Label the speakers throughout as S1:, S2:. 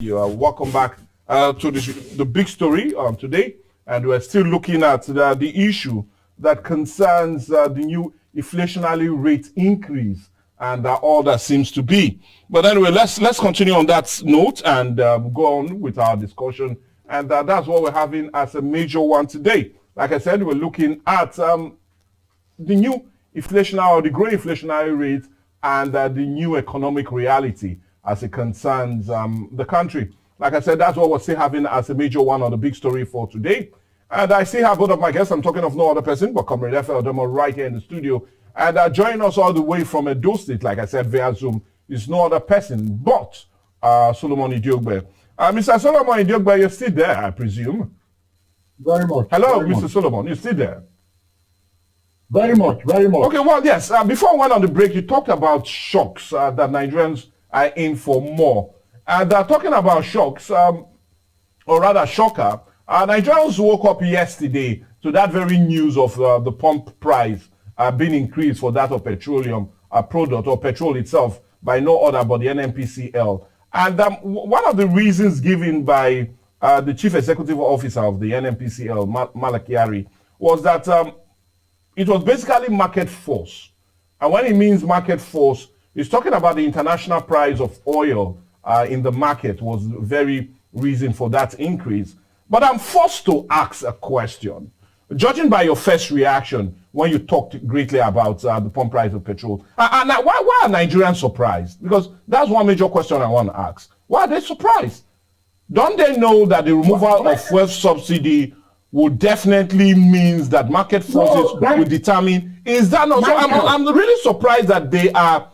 S1: You are welcome back to the big story today, and we're still looking at the issue that concerns the new inflationary rate increase and all that seems to be. But anyway, let's continue on that note and go on with our discussion, and that's what we're having as a major one today. Like I said, we're looking at the new inflationary or the growing inflationary rate and the new economic reality as it concerns the country. Like I said, that's what we're still having as a major one on the big story for today. And I still have both of my guests. I'm talking of no other person but Comrade FM&TV right here in the studio. And joining us all the way from Edo State, like I said, via Zoom, is no other person but Solomon Idiogbe. Mr. Solomon Idiogbe, you're still there, I presume?
S2: Very much.
S1: Hello,
S2: very
S1: Mr.
S2: much.
S1: Solomon, you're still there?
S2: Very much, very much.
S1: Okay, well, yes. Before we went on the break, you talked about shocks that Nigerians are in for more. And talking about shocks, or rather shocker, Nigerians woke up yesterday to that very news of the pump price being increased for that of petroleum product or petrol itself by no other but the NNPCL. And one of the reasons given by the chief executive officer of the NNPCL, Malakiari, was that it was basically market force. And when he means market force, he's talking about the international price of oil in the market was the very reason for that increase. But I'm forced to ask a question. Judging by your first reaction when you talked greatly about the pump price of petrol, and why are Nigerians surprised? Because that's one major question I want to ask. Why are they surprised? Don't they know that the removal of fuel subsidy would definitely means that market forces will determine? Is that not so? I'm really surprised that they are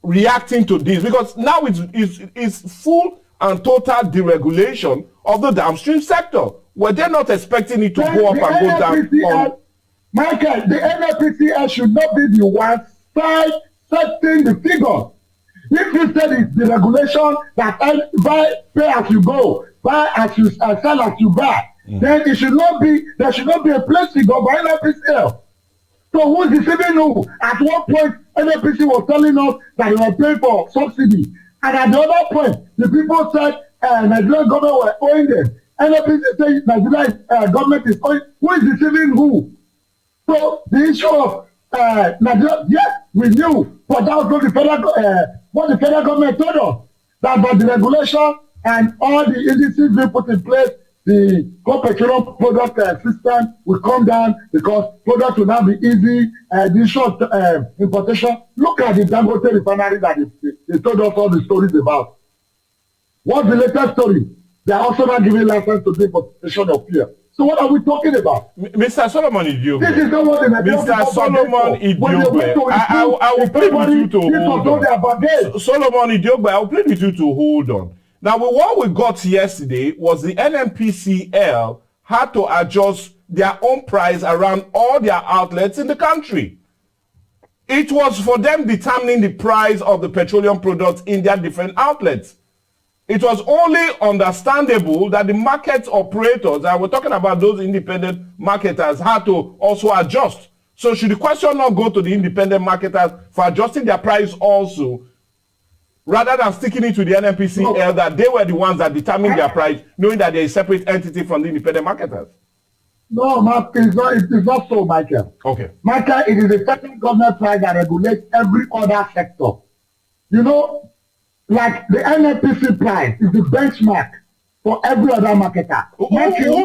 S1: reacting to this, because now it's full and total deregulation of the downstream sector. Were they not expecting it to go up and go down?
S2: Michael, the NNPCL should not be the one setting the figure. If you said it's the regulation that buy, pay as you go, buy as you sell as you buy, then it should not be. There should not be a place figure by NNPCL. So who's deceiving who? At one point, NNPC was telling us that they were paying for subsidy. And at the other point, the people said Nigerian government were owing them. NNPC said Nigerian government is owing. Who is deceiving who? So the issue of Nigeria, yes, we knew, but that was not the federal, what the federal government told us. That by the regulation and all the indices we put in place, the core petroleum product system will come down because products will now be easy. The short importation. Look at the Dangote refinery that they told us all the stories about. What's the latest story? They are also not giving license to the importation of fuel. So what are we talking about?
S1: Mr. Solomon Idiogbe.
S2: This is not what the
S1: Mr. Solomon Idiogbe. I will plead with you to hold on. Solomon Idiogbe, I will plead with you to hold on. Now, what we got yesterday was the NNPCL had to adjust their own price around all their outlets in the country. It was for them determining the price of the petroleum products in their different outlets. It was only understandable that the market operators, and we're talking about those independent marketers, had to also adjust. So should the question not go to the independent marketers for adjusting their price also, rather than sticking it to the NNPCL that they were the ones that determined their price, knowing that they're a separate entity from the independent marketers?
S2: No, Mark, it's not so, Michael.
S1: Okay.
S2: Michael, it is a federal government price that regulates every other sector. You know, like the NNPC price is the benchmark for every other marketer.
S1: Who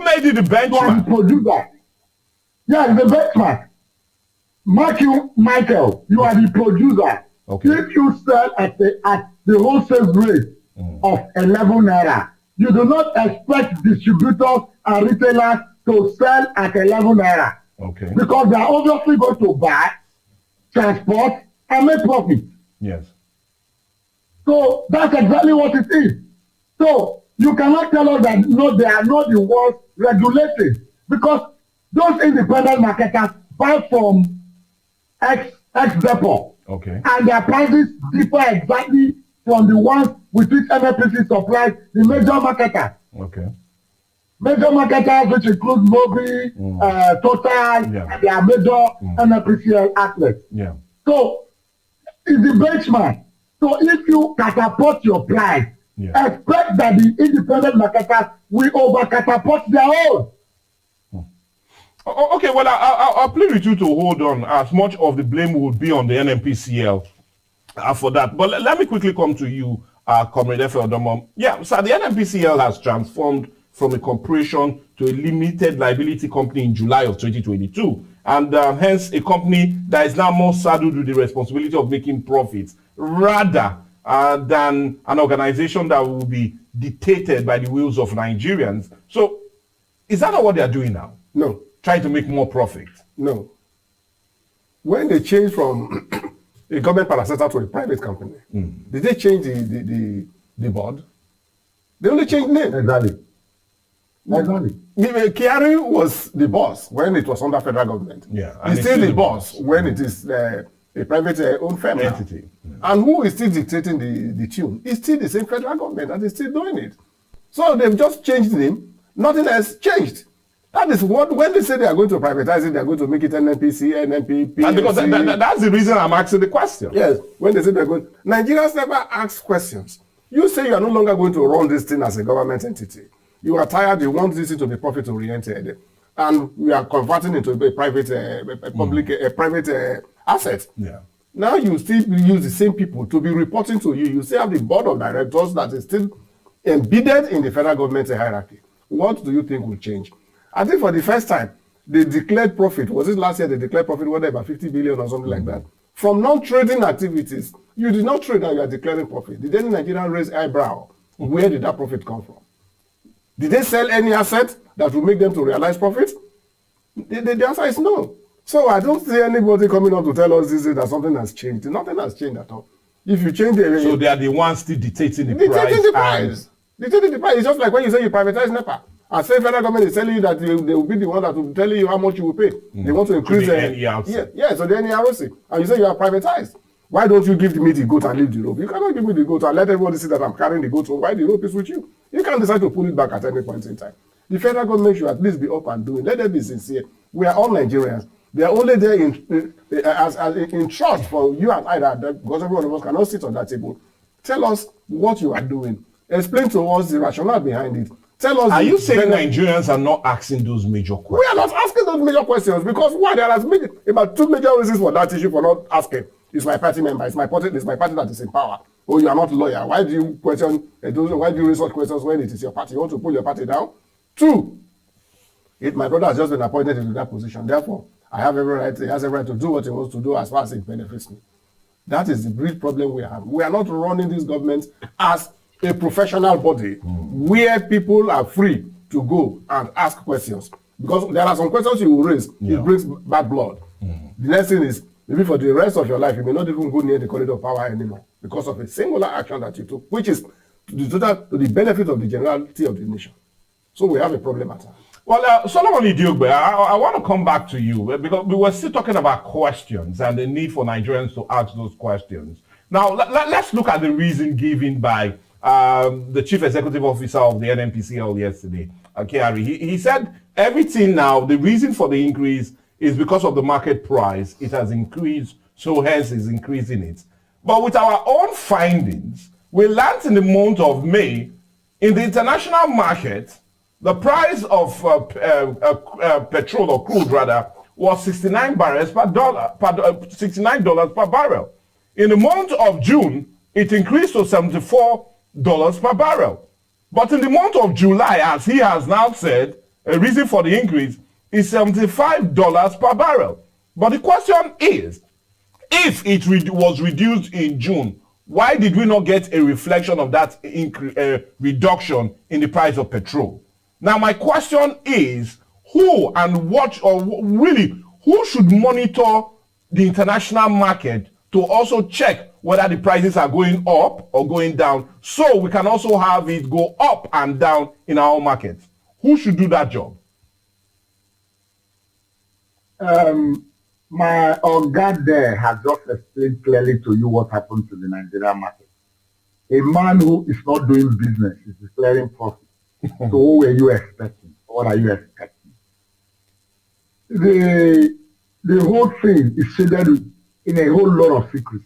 S1: made it the benchmark?
S2: You are the producer. Yeah, it's the benchmark. Michael, you are the producer.
S1: Okay.
S2: If you sell at the wholesale rate of 11 naira, you do not expect distributors and retailers to sell at 11 naira.
S1: Okay.
S2: Because they are obviously going to buy, transport, and make profit.
S1: Yes.
S2: So that's exactly what it is. So you cannot tell us that no, they are not the ones regulated, because those independent marketers buy from X depot.
S1: Okay.
S2: And their prices differ exactly from the ones with which NNPC supplies the major marketers.
S1: Okay.
S2: Major marketers, which include Mobi, Total, and their major NNPCL outlets.
S1: Yeah.
S2: So it's the benchmark. So if you catapult your price expect that the independent marketers will over-catapult their own.
S1: Okay, well, I'll plead with you to hold on, as much of the blame would be on the NNPCL for that. But let me quickly come to you, Comrade Efe-Odomah. Yeah, so the NNPCL has transformed from a corporation to a limited liability company in July of 2022, and hence a company that is now more saddled with the responsibility of making profits, rather than an organization that will be dictated by the wills of Nigerians. So, is that not what they are doing now?
S3: No.
S1: Trying to make more profit?
S3: No. When they changed from a government parastatal to a private company, did they change the board? They only changed name.
S2: Exactly.
S3: Kyari was the boss when it was under federal government.
S1: Yeah,
S3: He's still the boss when it is a private owned firm
S1: entity.
S3: And who is still dictating the tune? It's still the same federal government and they're still doing it. So they've just changed the name. Nothing has changed. That is what, when they say they are going to privatize it, they are going to make it NNPC, NNP,
S1: And because that's the reason I'm asking the question.
S3: Yes, when they say they're going, Nigerians never ask questions. You say you are no longer going to run this thing as a government entity. You are tired, you want this thing to be profit-oriented, and we are converting into a private, private asset.
S1: Yeah.
S3: Now you still use the same people to be reporting to you. You still have the board of directors that is still embedded in the federal government hierarchy. What do you think will change? I think for the first time, they declared profit. Was it last year they declared profit, whatever, 50 billion or something like that? From non-trading activities, you did not trade and you are declaring profit. Did any Nigerian raise eyebrow? Where did that profit come from? Did they sell any asset that will make them to realize profit? The answer is no. So I don't see anybody coming up to tell us this that something has changed. Nothing has changed at all. If you change the...
S1: So they are the ones still dictating the price.
S3: Dictating the price. It's just like when you say you privatize NEPA. And say federal government is telling you that they will be the one that will tell you how much you will pay. They want to increase
S1: the NERC.
S3: Yeah, so the NERC. And you say you are privatized. Why don't you give me the goat and leave the rope? You cannot give me the goat and let everybody see that I'm carrying the goat. So why the rope is with you? You can decide to pull it back at any point in time. The federal government should at least be up and doing. Let them be sincere. We are all Nigerians. They are only there in trust for you and I that because every one of us cannot sit on that table. Tell us what you are doing. Explain to us the rationale behind it. Tell us.
S1: Are you saying Nigerians are not asking those major questions?
S3: We are not asking those major questions because why? There are about two major reasons for that issue for not asking. It's my party member. It's my party that is in power. Oh, you are not a lawyer. Why do you question? Why do you raise such questions when it is your party? You want to pull your party down? Two, my brother has just been appointed into that position. Therefore, I have every right. He has every right to do what he wants to do as far as it benefits me. That is the real problem we have. We are not running this government as a professional body where people are free to go and ask questions. Because there are some questions you will raise, it brings bad blood. The next thing is, maybe for the rest of your life, you may not even go near the corridor of power anymore because of a singular action that you took, which is to the benefit of the generality of the nation. So we have a problem at hand.
S1: Well, Solomon Idiogbe, I want to come back to you because we were still talking about questions and the need for Nigerians to ask those questions. Now, let's look at the reason given by the chief executive officer of the NNPCL yesterday, Kyari. He said everything now, the reason for the increase is because of the market price. It has increased, so hence is increasing it. But with our own findings, we learned in the month of May, in the international market, the price of petrol or crude rather was $69 per barrel. In the month of June, it increased to $74 per barrel. But in the month of July, as he has now said, a reason for the increase is $75 per barrel. But the question is, if it was reduced in June, why did we not get a reflection of that reduction in the price of petrol? Now, my question is, who and what, or really, who should monitor the international market to also check whether the prices are going up or going down, so we can also have it go up and down in our market? Who should do that job?
S2: My Oga there has just explained clearly to you what happened to the Nigerian market. A man who is not doing business is declaring profit. So who were you expecting? What are you expecting? The whole thing is shaded in a whole lot of secrecy.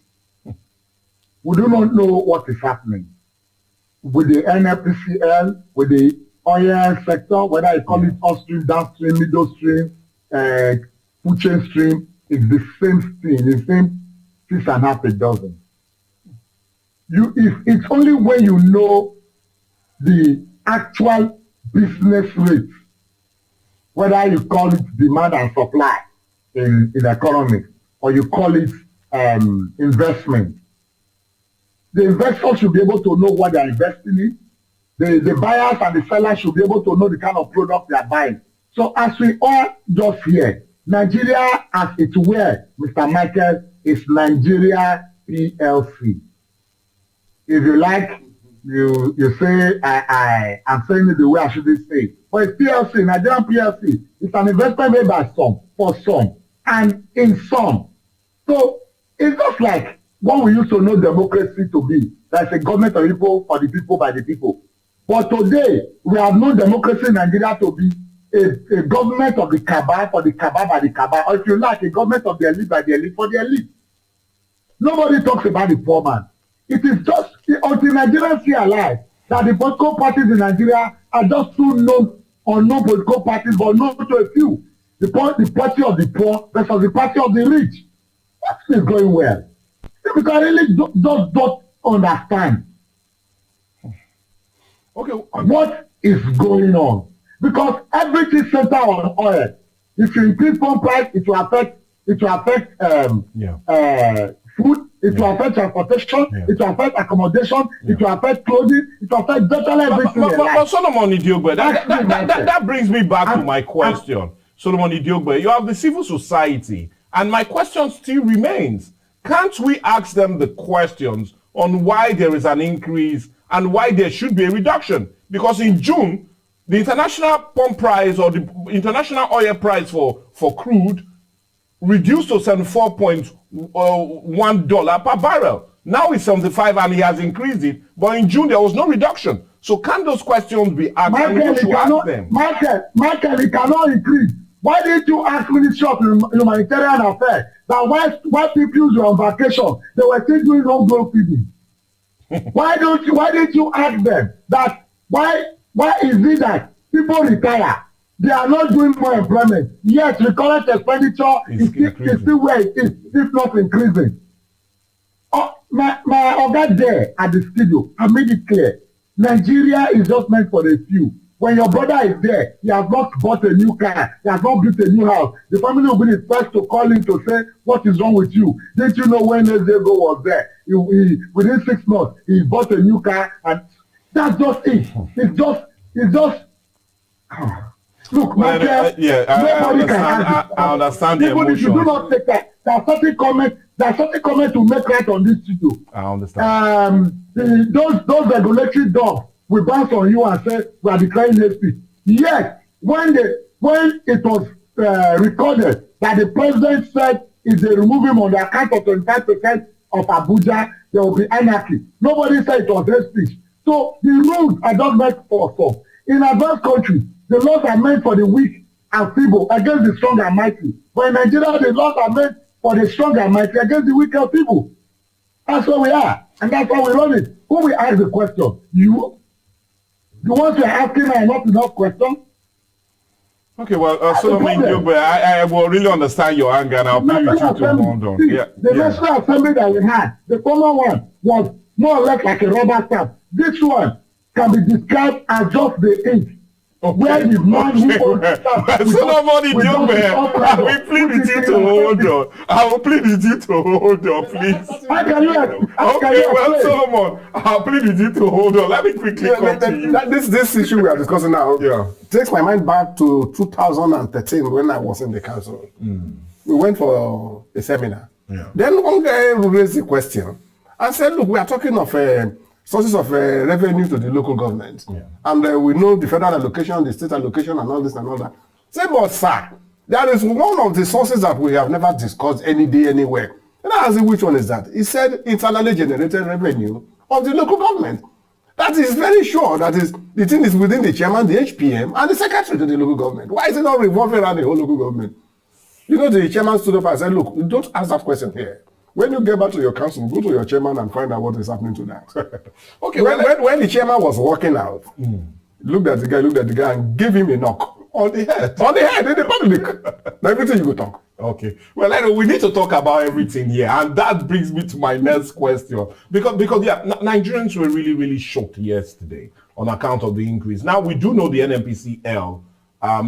S2: We do not know what is happening. with the NFPCL, with the oil sector, whether you call it upstream, downstream, middle stream, food chain stream, it's the same thing, the same 6.5 a dozen. If it's only when you know the actual business rate, whether you call it demand and supply in economics, or you call it investment. The investor should be able to know what they are investing in. The buyers and the sellers should be able to know the kind of product they are buying. So as we all just hear, Nigeria as it were, Mr. Michael, is Nigeria PLC. If you like, you say I'm saying it the way I should say it. But it's PLC, Nigerian PLC. It's an investment made by some, for some, and in some. So it's just like what we used to know democracy to be. That's a government of people, for the people, by the people. But today, we have known democracy in Nigeria to be a government of the cabal, for the cabal, by the cabal. Or if you like, a government of the elite, by the elite, for the elite. Nobody talks about the poor man. It is just until Nigerians realize that the political parties in Nigeria are just two known or no political parties, but known to a few. The party of the poor versus the party of the rich. What is going well? We can really don't understand.
S1: Okay.
S2: What is going on? Because everything centers on oil. If you increase pump price, it will affect food, it will affect transportation, it will affect accommodation, it will affect clothing, it will affect virtually everything.
S1: But Solomon Idiogbe, that brings me back to my question. Solomon Idiogbe, you have the civil society, and my question still remains. Can't we ask them the questions on why there is an increase and why there should be a reduction? Because in June, the international pump price or the international oil price for crude reduced to $74.1 per barrel. Now it's 75 and he has increased it. But in June, there was no reduction. So can those questions be asked?
S2: Michael, it cannot increase. Why didn't you ask Ministry of Humanitarian Affairs that while people were on vacation, they were still doing homegrown feeding? Why didn't you ask them that why is it that people retire? They are not doing more employment. Yes, recurrent expenditure is still where it is, if not increasing. My organ there at the studio, I made it clear. Nigeria is just meant for the few. When your brother is there, he has not bought a new car, he has not built a new house. The family will be the first to call him to say, what is wrong with you? Didn't you know when Ezego was there? Within 6 months, he bought a new car, and that's just it. It's just. Look, Michael, nobody can answer.
S1: I understand the emotions.
S2: If you do not take that, there are certain comments to make right on this studio.
S1: I understand.
S2: Those regulatory dogs will bounce on you and say, we are declaring hate speech. Yet, when it was recorded that the president said if they remove him on the account of 25% of Abuja, there will be anarchy. Nobody said it was hate speech. So the rules are not meant for us. In advanced countries, the laws are meant for the weak and feeble against the strong and mighty. But in Nigeria, the laws are meant for the strong and mighty against the weak and feeble. That's what we are. And that's how we run it. Who will ask the question? You? The ones you are asking are not enough questions?
S1: Okay, well, Solomon Idiogbe, I will really understand your anger, and I'll plead with you to hold on.
S2: The National Assembly that we had, the former one, was more or less like a rubber stamp. This one can be described as just the ink. Where the man who owns
S1: Solomon Idiogbe, I will plead with you to hold on. I will plead with you to hold on, please. Solomon, I'll plead with you to hold on. Let me quickly continue.
S3: This issue we are discussing now takes my mind back to 2013 when I was in the council. We went for a seminar. Then one guy raised the question and said, look, we are talking of sources of revenue to the local government. And we know the federal allocation, the state allocation, and all this and all that. Say, but sir, there is one of the sources that we have never discussed any day, anywhere. And I asked him, which one is that? He said, internally generated revenue of the local government. That is very sure that is the thing is within the chairman, the HPM, and the secretary to the local government. Why is it not revolving around the whole local government? You know, the chairman stood up and said, look, don't ask that question here. When you get back to your council, go to your chairman and find out what is happening to that.
S1: Okay,
S3: when the chairman was walking out, looked at the guy and gave him a knock.
S1: On the head.
S3: On the head, in the public. Now, everything you go talk.
S1: Okay. Well, anyway, we need to talk about everything here. And that brings me to my next question. Because yeah, Nigerians were really, really shocked yesterday on account of the increase. Now, we do know the NNPCL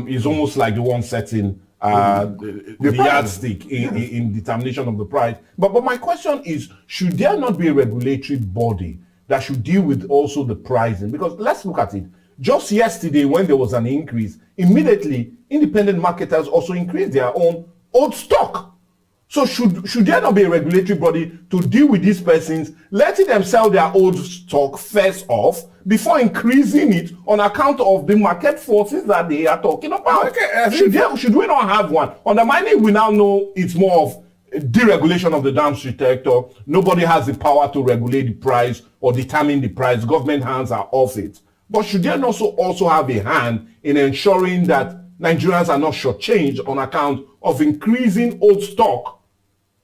S1: is almost like the one setting the yardstick in determination of the price. But my question is, should there not be a regulatory body that should deal with also the pricing? Because let's look at it. Just yesterday, when there was an increase, immediately independent marketers also increased their own old stock. So should there not be a regulatory body to deal with these persons, letting them sell their old stock first off before increasing it on account of the market forces that they are talking about? Okay, should we not have one? On the mining, we now know it's more of deregulation of the downstream sector. Nobody has the power to regulate the price or determine the price. Government hands are off it. But should there not also have a hand in ensuring that Nigerians are not shortchanged on account of increasing old stock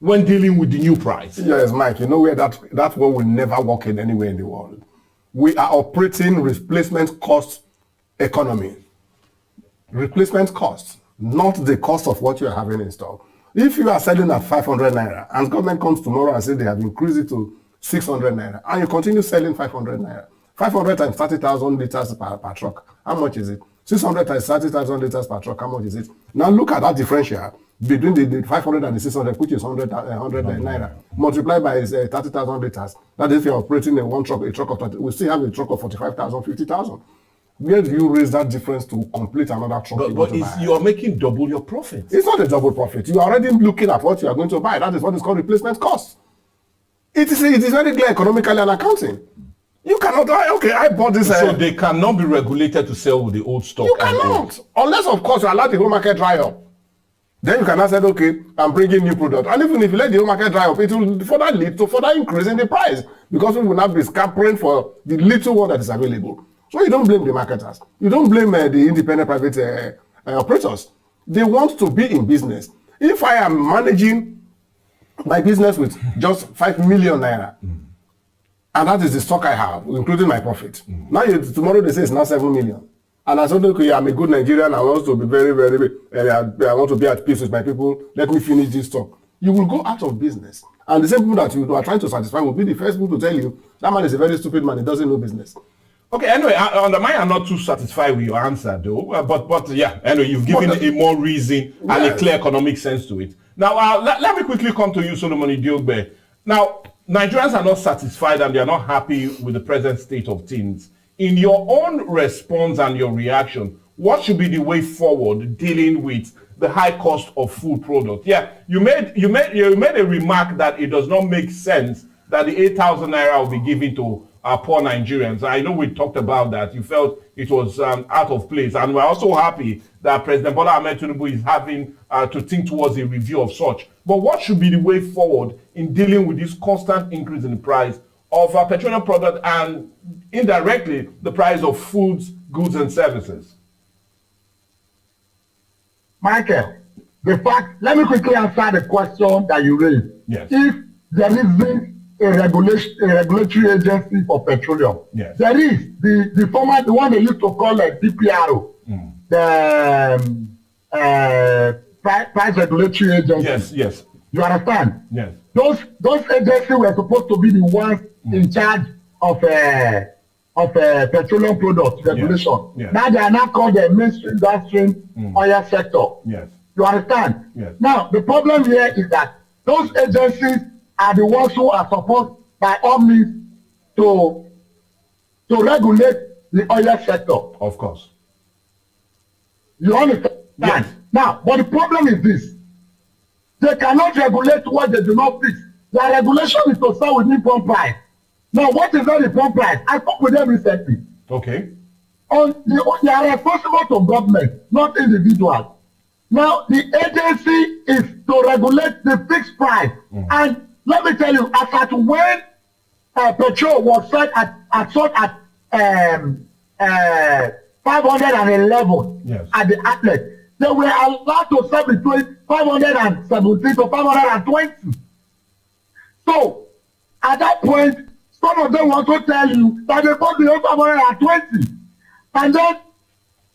S1: when dealing with the new price?
S3: Yes, Mike, you know where that one will never work in anywhere in the world. We are operating replacement cost economy. Replacement cost, not the cost of what you are having in stock. If you are selling at 500 naira and government comes tomorrow and says they have increased it to 600 naira and you continue selling 500 naira, 500 times 30,000 liters per truck, how much is it? 600 times 30,000 liters per truck, how much is it? Now look at that differential between the 500 and the 600, which is 100 naira. Multiplied by 30,000 liters. That is, if you're operating a truck of 30, we still have a truck of 45,000, 50,000. Where do you raise that difference to complete another truck?
S1: But you are making double your profit.
S3: It's not a double profit. You are already looking at what you are going to buy. That is what is called replacement cost. It is very clear economically and accounting. You cannot, okay, I bought this.
S1: So they cannot be regulated to sell with the old stock.
S3: You cannot. Unless, of course, you allow the whole market dry up. Then you can now say, okay, I'm bringing new product. And even if you let the whole market dry up, it will further lead to further increasing the price because we will not be scampering for the little one that is available. So you don't blame the marketers. You don't blame the independent private operators. They want to be in business. If I am managing my business with just 5 million naira, and that is the stock I have, including my profit. Now, tomorrow they say it's now 7 million. And I said, okay, I'm a good Nigerian. I want to be very, very, I want to be at peace with my people. Let me finish this stock. You will go out of business. And the same people that you are trying to satisfy will be the first people to tell you, that man is a very stupid man. He doesn't know business.
S1: Okay, anyway, on the mind, I'm not too satisfied with your answer, though. But yeah, anyway, you've given a more reason and a clear economic sense to it. Now, let me quickly come to you, Solomon Idiogbe. Now, Nigerians are not satisfied and they are not happy with the present state of things. In your own response and your reaction, what should be the way forward dealing with the high cost of food products? Yeah, you made a remark that it does not make sense that the 8,000 naira will be given to poor Nigerians. I know we talked about that. You felt it was out of place. And we're also happy that President Bola Ahmed Tinubu is having to think towards a review of such. But what should be the way forward in dealing with this constant increase in the price of petroleum products and indirectly the price of foods, goods, and services?
S2: Michael, let me quickly answer the question that you raised.
S1: Yes.
S2: If there isn't a regulatory agency for petroleum,
S1: yes,
S2: there is the one they used to call a DPRO, the price regulatory agency.
S1: Yes, yes.
S2: You understand?
S1: Yes.
S2: Those agencies were supposed to be the ones in charge of petroleum product regulation.
S1: Yes. Yes.
S2: Now they are now called the mainstream downstream oil sector.
S1: Yes.
S2: You understand?
S1: Yes.
S2: Now the problem here is that those agencies are the ones who are supposed by all means to regulate the oil sector.
S1: Of course.
S2: You understand?
S1: Yes.
S2: Now, but the problem is this. They cannot regulate what they do not fix. Their regulation is to start with pump price. Now, what is that the pump price? I spoke with them recently.
S1: Okay.
S2: They are responsible to government, not individuals. Now, the agency is to regulate the fixed price. And let me tell you, as at when petrol was set at 511
S1: yes,
S2: at the outlet, they were allowed to sell between 517 to 520. So at that point, some of them want to tell you that they bought the 520. And then,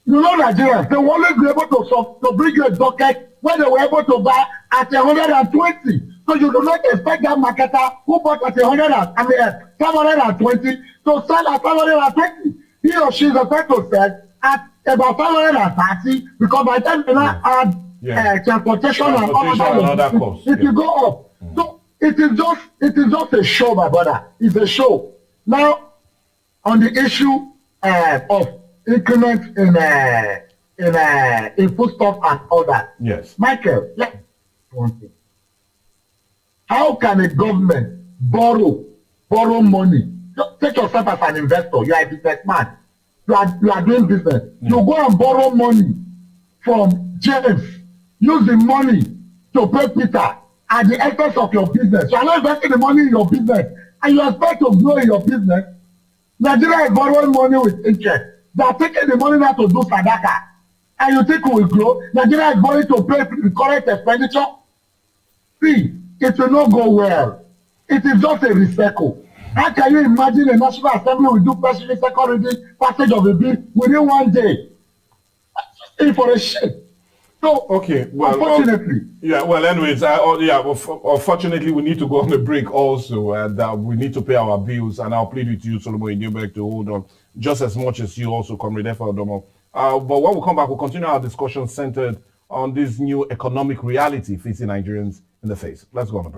S2: you know, Nigerians, they will always be able to bring you a bucket when they were able to buy at 120. So you do not expect that marketer who bought at 520 to sell at 520. He or she is expected to sell at about 530 because by the time you now add transportation and other costs, it will go up. So it is just a show, my brother. It's a show. Now, on the issue of increment in foodstuff and all that.
S1: Yes.
S2: Michael, one thing. How can a government borrow money? Take yourself as an investor. You are a businessman. You are doing business. You go and borrow money from James. Use the money to pay Peter at the expense of your business. You are not investing the money in your business, and you expect to grow in your business. Nigeria is borrowing money with interest. They are taking the money now to do sadaka, and you think we will grow? Nigeria is borrowing to pay the current expenditure. See, it will not go well. It is just a recycle. How can you imagine a National Assembly will do first reading, second reading, passage of a bill within 1 day? That's for a shame. So,
S1: okay, well,
S2: unfortunately.
S1: Anyways, unfortunately, we need to go on a break also, and we need to pay our bills. And I'll plead with you, Solomon Newberg, to hold on just as much as you also, Comrade Efa. But when we come back, we'll continue our discussion centered on this new economic reality facing Nigerians in the face. Let's go on a break.